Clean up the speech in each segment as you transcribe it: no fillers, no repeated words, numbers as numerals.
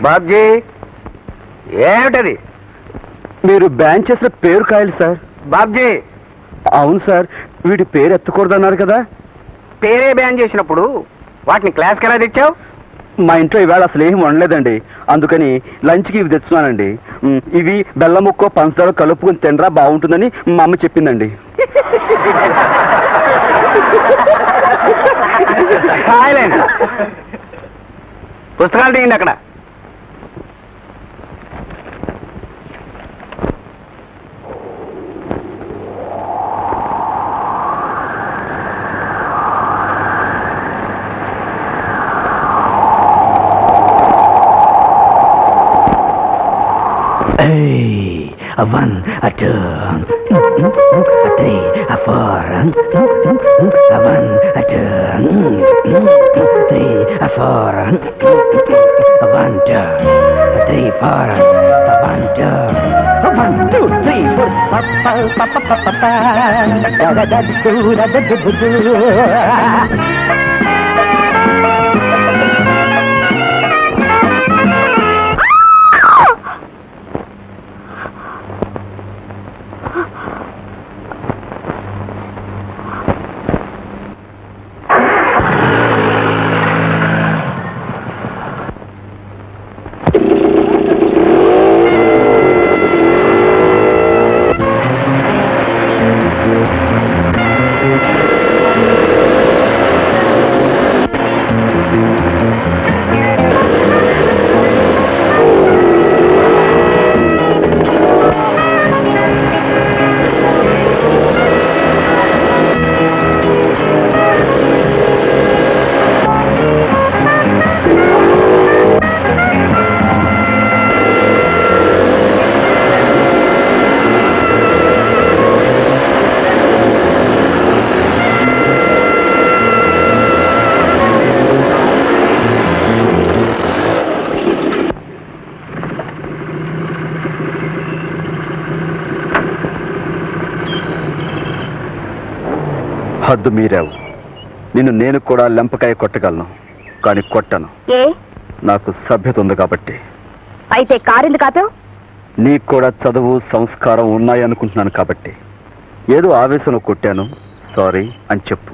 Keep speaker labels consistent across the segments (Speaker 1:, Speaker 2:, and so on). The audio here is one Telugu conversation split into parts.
Speaker 1: బాబ్జీ ఏమిటది?
Speaker 2: మీరు బ్యాన్ చేసిన పేరు కాయలు సార్.
Speaker 1: బాబ్జీ
Speaker 2: అవును సార్, వీడి పేరు ఎత్తకూడదన్నారు కదా.
Speaker 1: పేరే బ్యాన్ చేసినప్పుడు వాటిని క్లాస్కి ఎలా తెచ్చావు?
Speaker 2: మా ఇంట్లో ఈవేళ అసలు ఏం వండలేదండి, అందుకని లంచ్కి ఇవి తెచ్చున్నానండి. ఇవి బెల్లం ముక్కో పంచదార కలుపుకొని తినరా బాగుంటుందని మా అమ్మ చెప్పిందండి.
Speaker 1: సైలెన్స్. పుస్తకాలు తీయండి అక్కడ.
Speaker 3: A 1, a 2, a 3, a 4, a 1, a 2, 3, a 4, a 1, 2, a 3, 4, a 1, 2, a 1, 2, 3, 4, pa pa pa pa pa pa pa, da da da da da da da.
Speaker 2: హద్దు మీరావు. నేను కూడా లెంపకాయ కొట్టగలను, కానీ కొట్టను. నాకు సభ్యత ఉంది కాబట్టి.
Speaker 4: అయితే కారింది కాదు.
Speaker 2: నీకు కూడా చదువు సంస్కారం ఉన్నాయనుకుంటున్నాను కాబట్టి ఏదో ఆవేశంలో కొట్టాను, సారీ అని చెప్పు.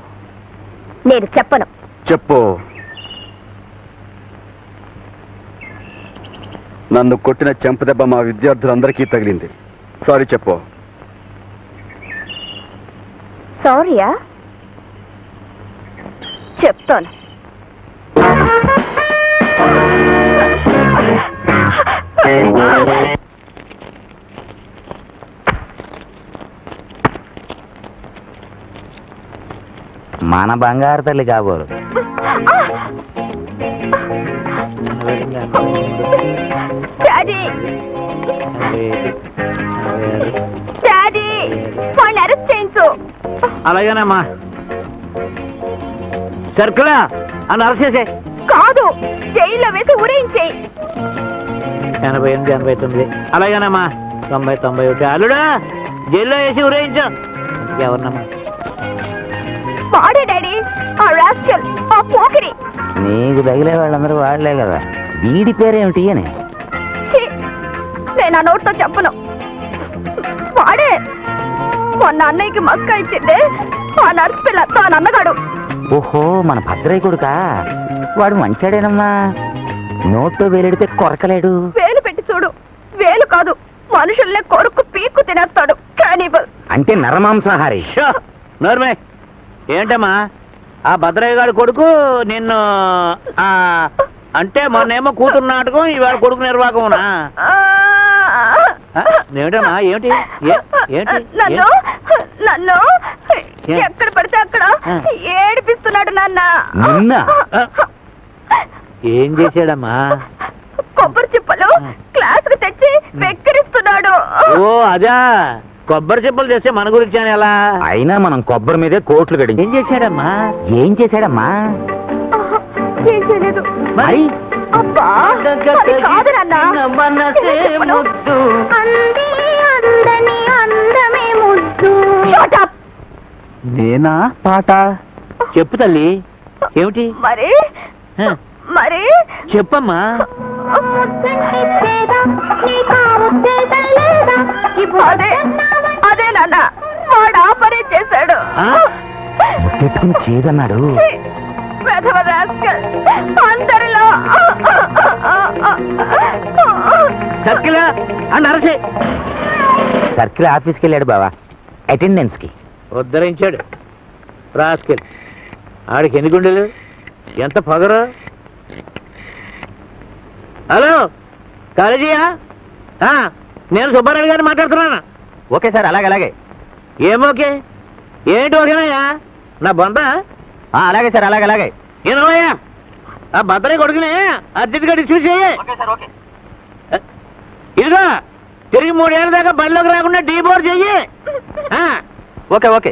Speaker 4: నేను చెప్పను.
Speaker 2: చెప్పు. నన్ను కొట్టిన చెంపదెబ్బ మా విద్యార్థులందరికీ తగిలింది, సారీ చెప్పు.
Speaker 4: సారీయా? చెప్తాను.
Speaker 3: మన బంగారు తల్లి కాబోలు.
Speaker 4: డాడీ, డాడీ, వాడిని అరెస్ట్ చేయించు.
Speaker 3: అలాగేనమ్మా. సర్కులా అని అరెస్ట్ చేసే.
Speaker 4: కాదు, జైల్లో వేసి ఊరేయించేయి.
Speaker 3: 88, 89. అలాగేనమ్మా. 90, 91. అల్లుడా జైల్లో వేసి ఊరేయించు. ఎవరినమ్మా?
Speaker 4: వాడే డాడీ, ఆ రాస్కల్, ఆ పోకిరి.
Speaker 3: నీకు తగిలే వాళ్ళందరూ వాడలే కదా. వీడి పేరేమిటి అని?
Speaker 4: నేను ఆ నోట్తో చెప్పను. వాడే మొన్న అన్నయ్యకి మస్కా ఇచ్చిందే ఆ నర్స్ పిల్ల, తాను అన్నగాడు.
Speaker 3: ఓహో, మన భద్రయ్య కొడుకా? వాడు మంచాడేనమ్మా. నోట్లో వేలెడితే కొరకలేడు.
Speaker 4: వేలు పెట్టి చూడు, వేలు కాదు, మనుషుల్నే కొరుకు పీక్కు తినేస్తాడు. కానిబల్
Speaker 3: అంటే నరమాంసాహారి. నోర్మే. ఏంటమ్మా ఆ భద్రయ్య గారి కొడుకు నిన్ను అంటే మొన్నేమో కూతురు నాటకం, ఇవాళ కొడుకు నిర్వాహకమునా? ఏమిటమ్మా? ఏమిటి
Speaker 4: నన్ను ఎక్కడ పడితే అక్కడ ఏడిపిస్తున్నాడు నాన్న.
Speaker 3: ఏం చేశాడమ్మా?
Speaker 4: కొబ్బరి చిప్పలు క్లాస్ కు తెచ్చి వెక్కిరిస్తున్నాడు.
Speaker 3: ఓ అదా, కొబ్బరి చిప్పలు తెస్తే మన గురించి అని ఎలా? అయినా మనం కొబ్బరి మీదే కోట్లు గడి. ఏం చేశాడమ్మా? ఏం చేశాడమ్మా?
Speaker 4: ఏం చేయలేదు.
Speaker 3: మరి
Speaker 4: అబ్బా, కాదు నాన్న.
Speaker 2: నేనా పాట
Speaker 3: చెప్పు తల్లి ఏమిటి
Speaker 4: మరి
Speaker 3: హ,
Speaker 4: మరి
Speaker 3: చెప్పమ్మా
Speaker 4: అదే అదే నాన్న వాడు ఆ పని చేశాడు.
Speaker 3: ఆ? ముద్దెట్టుకుని చేదన్నాడు.
Speaker 4: ఛీ, వెధవ rascal. అందరిలో
Speaker 3: సర్కిల్ అని అరసే సర్కిల్ ఆఫీస్కి వెళ్ళాడు బావా అటెండెన్స్ కి ఉద్ధరించాడు రాస్కెల్. ఆడికి ఎన్ని గుండెలు ఎంత పగరు. హలో కాలేజీయా నేను సుబ్బారెడ్డి గారిని మాట్లాడుతున్నాను.
Speaker 2: ఓకే సార్, అలాగే అలాగే.
Speaker 3: ఏమోకే ఏంటి ఓకేనయ్యా నా బొంద.
Speaker 2: అలాగే సార్, అలాగే అలాగే.
Speaker 3: ఏమయ్యా ఆ బద్దరే కొడుకుని అర్జెంట్గా డిస్మిస్ చెయ్యి. ఇదిగో తిరిగి 3 ఏళ్ళ దాకా బడిలోకి రాకుండా డీబోర్ చెయ్యి.
Speaker 2: Okay okay.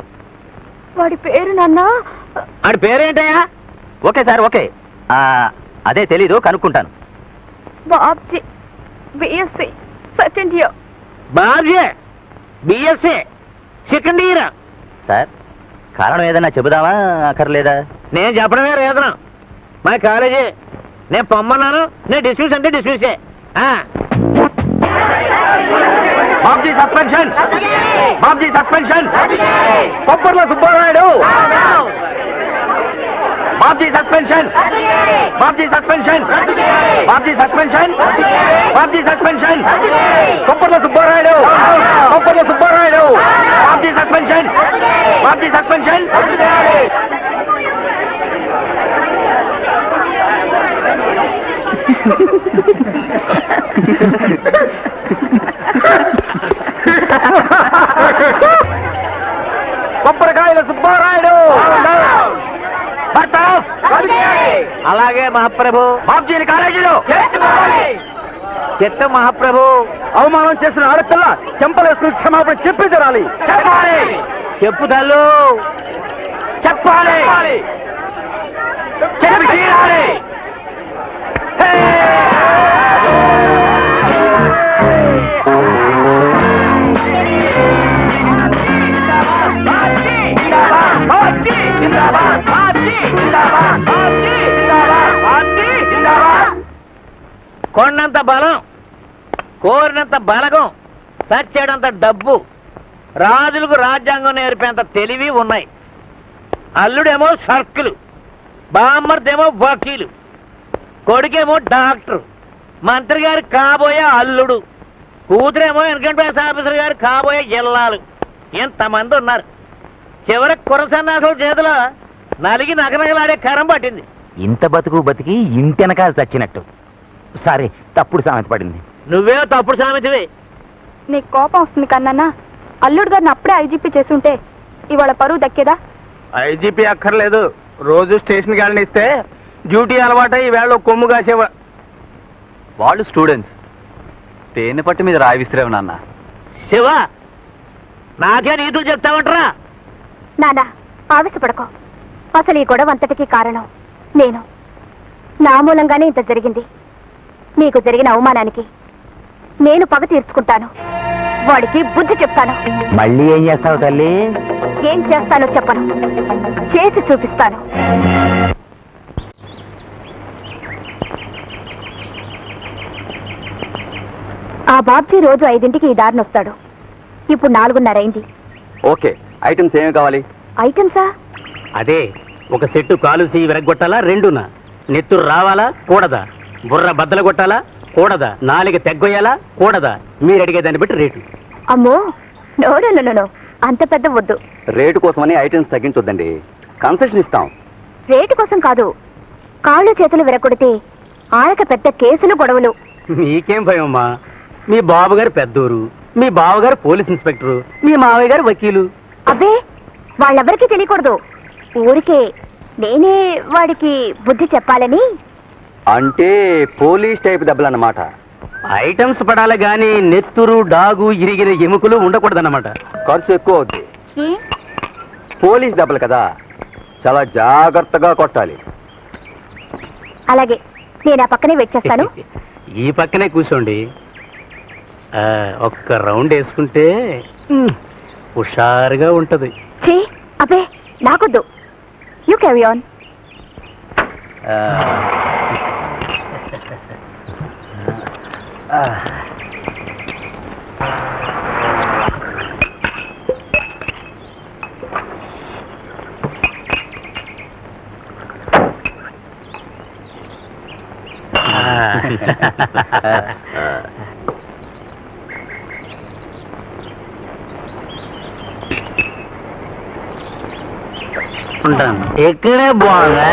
Speaker 4: వాడి పేరు నాన్న
Speaker 3: ఆడి పేరేంటయ్యా?
Speaker 2: Okay sir, okay. అదే తెలీదు, కనుక్కుంటాను.
Speaker 4: Babji BSc second year.
Speaker 3: Babji BSc second year.
Speaker 2: Sir, కారణం ఏదన్నా చెబుదామా అక్కర్లేదా?
Speaker 3: నేను చెప్పడమే రేతనం మా కాలేజీ. నేను పొమ్మన్నాను, నేను డిస్మిస్ అంటే dismiss.
Speaker 2: Babji suspension, Babji suspension. Kopparla Subbarayudu, Babji suspension, Babji suspension, Babji suspension, Babji suspension. Kopparla Subbarayudu, Kopparla Subbarayudu, Babji suspension, Babji suspension. కొబ్బరికాయల సుబ్బారాయుడు.
Speaker 3: అలాగే మహాప్రభు.
Speaker 2: బాబ్జీని కాలేజీలో
Speaker 3: చెత్త మహాప్రభు.
Speaker 2: అవమానం చేసిన ఆడపిల్ల చెంపలేసుకుని క్షమాపణ చెప్పి తీరాలి. చెప్పాలి,
Speaker 3: చెప్పు తల్లు.
Speaker 2: చెప్పాలి, చెప్పి తీరాలి.
Speaker 3: కొండంత బలం, కోరినంత బలగం, సచ్చేడంత డబ్బు, రాజులకు రాజ్యాంగం నేర్పేంత తెలివి ఉన్నాయి. అల్లుడేమో సర్కిల్, బామ్మర్దేమో వకీలు, కొడుకేమో డాక్టర్, మంత్రి గారు కాబోయే అల్లుడు, కూతురేమో ఇన్కమ్ ఆఫీసర్ గారు కాబోయే ఇల్లాలు. ఎంతమంది ఉన్నారు. చివరికి కురసన్నాసుల చేతిలో నలిగి నగనగలాడే కరం పట్టింది.
Speaker 2: ఇంత బతుకు బతికి ఇంటెనకాల చచ్చినట్టు. సారీ, తప్పుడు సామెత పడింది.
Speaker 3: నువ్వే తప్పుడు సామెతవి.
Speaker 4: నీకు కోపం వస్తుంది కన్నా అల్లుడు గారిని అప్పుడే ఐజీపీ చేసుంటే ఇవాళ పరువు దక్కేదా?
Speaker 1: ఐజీపీ అక్కర్లేదు, రోజు స్టేషన్ గారిని ఇస్తే డ్యూటీ అలవాటై ఈవేళ కొమ్ము కాసేవా.
Speaker 2: వాళ్ళు స్టూడెంట్స్, తేనె పట్టు మీద రాయి విసిరేవు నాన్న.
Speaker 3: శివ, నాకే నీతులు చెప్తావంటరా?
Speaker 4: నానా ఆవేశపడకో. అసలు ఈ గొడవ అంతటికీ కారణం నేను. నా మూలంగానే ఇంత జరిగింది. నీకు జరిగిన అవమానానికి నేను పగ తీర్చుకుంటాను. వాడికి బుద్ధి చెప్తాను.
Speaker 2: మళ్ళీ ఏం చేస్తావు తల్లి?
Speaker 4: ఏం చేస్తానో చెప్పను, చేసి చూపిస్తాను. ఆ బాబ్జీ రోజు 5ంటికి ఈ దారిని వస్తాడు. ఇప్పుడు 4:30 అయింది.
Speaker 2: ఓకే, ఐటమ్స్ ఏమి కావాలి?
Speaker 4: ఐటమ్సా?
Speaker 3: అదే, ఒక సెట్టు కాలుసి విరగొట్టాలా, రెండునా? నెత్తురు రావాలా, కూడదా? బుర్ర బద్దలు కొట్టాలా, కూడదా? నాలుగు తెగ్గొయ్యాలా, కూడదా? మీరు అడిగే దాన్ని బట్టి రేటు.
Speaker 4: అమ్మో, నో నో నో నో, అంత పెద్ద వద్దు.
Speaker 2: రేటు కోసమని ఐటమ్స్ తగ్గించొద్దండి, కన్సెషన్ ఇస్తాం.
Speaker 4: రేటు కోసం కాదు, కాళ్ళు చేతులు విరగొడితే ఆయక పెద్ద కేసులు గొడవలు.
Speaker 3: మీకేం భయమ్మా? మీ బాబుగారు పెద్దూరు, మీ బావగారు పోలీస్ ఇన్స్పెక్టరు, మీ మావయ్య గారు వకీలు.
Speaker 4: అబ్బే, వాళ్ళెవరికీ తెలియకూడదు. ఊరికే నేనే వాడికి బుద్ధి చెప్పాలని.
Speaker 2: అంటే పోలీస్ టైప్ దెబ్బలన్నమాట.
Speaker 3: ఐటమ్స్ పడాలి గాని నెత్తురు, డాగు, ఇరిగిన ఎముకలు ఉండకూడదన్నమాట.
Speaker 2: ఖర్చు ఎక్కువ అవుద్ది.
Speaker 4: ఏ?
Speaker 2: పోలీస్ దెబ్బలు కదా, చాలా జాగ్రత్తగా కొట్టాలి.
Speaker 4: అలాగే, నేను ఆ పక్కనే వెయిట్ చేస్తాను.
Speaker 3: ఈ పక్కనే కూర్చోండి. ఒక్క రౌండ్ వేసుకుంటే హుషారుగా ఉంటది.
Speaker 4: ఛీ, అబ్బే నాకొద్దు, యూ క్యారీ ఆన్.
Speaker 3: ఉంటాను. ఇక్కడే బాగుందా?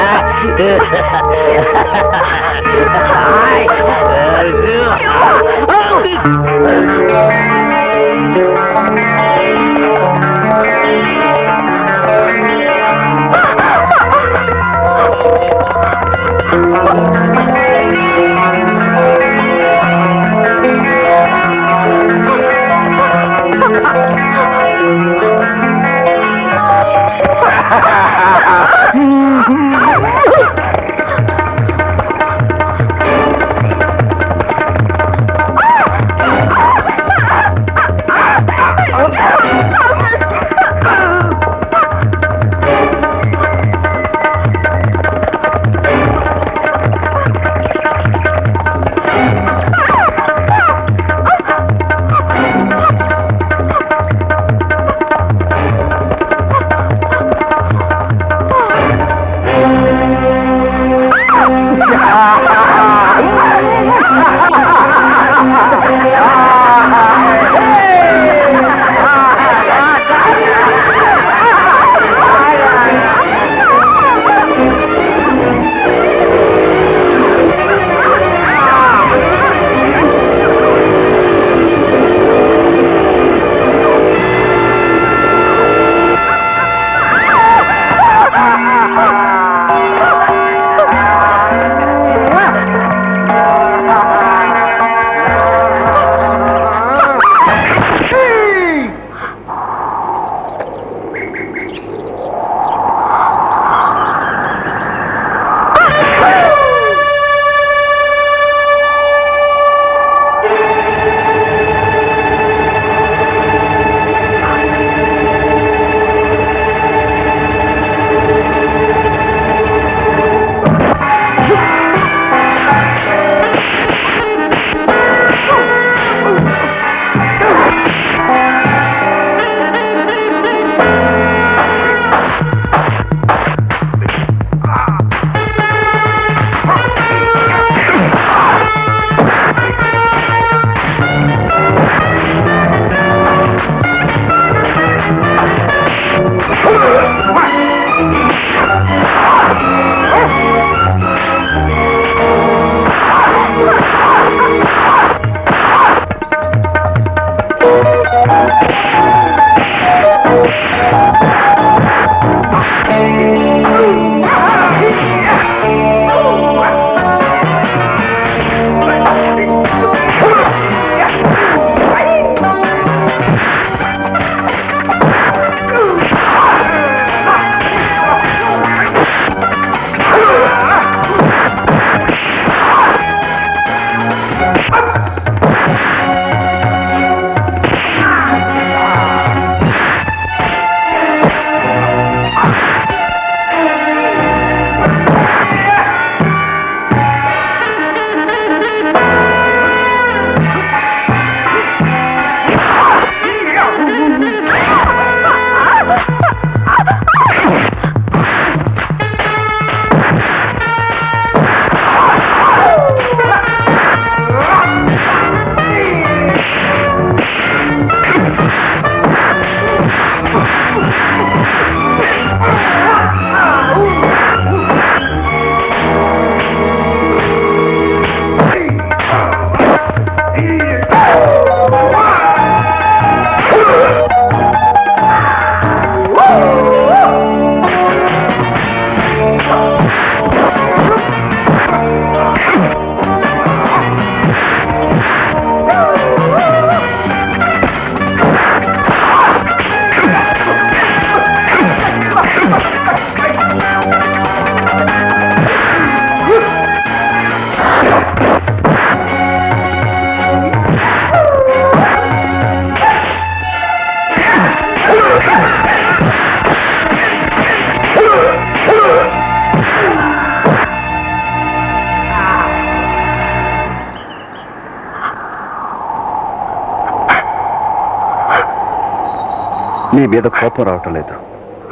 Speaker 2: నీ మీద కోపం రావటం లేదు,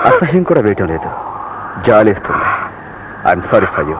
Speaker 2: అసహ్యం కూడా వేయటం లేదు, జాలేస్తుంది. I'm sorry for you.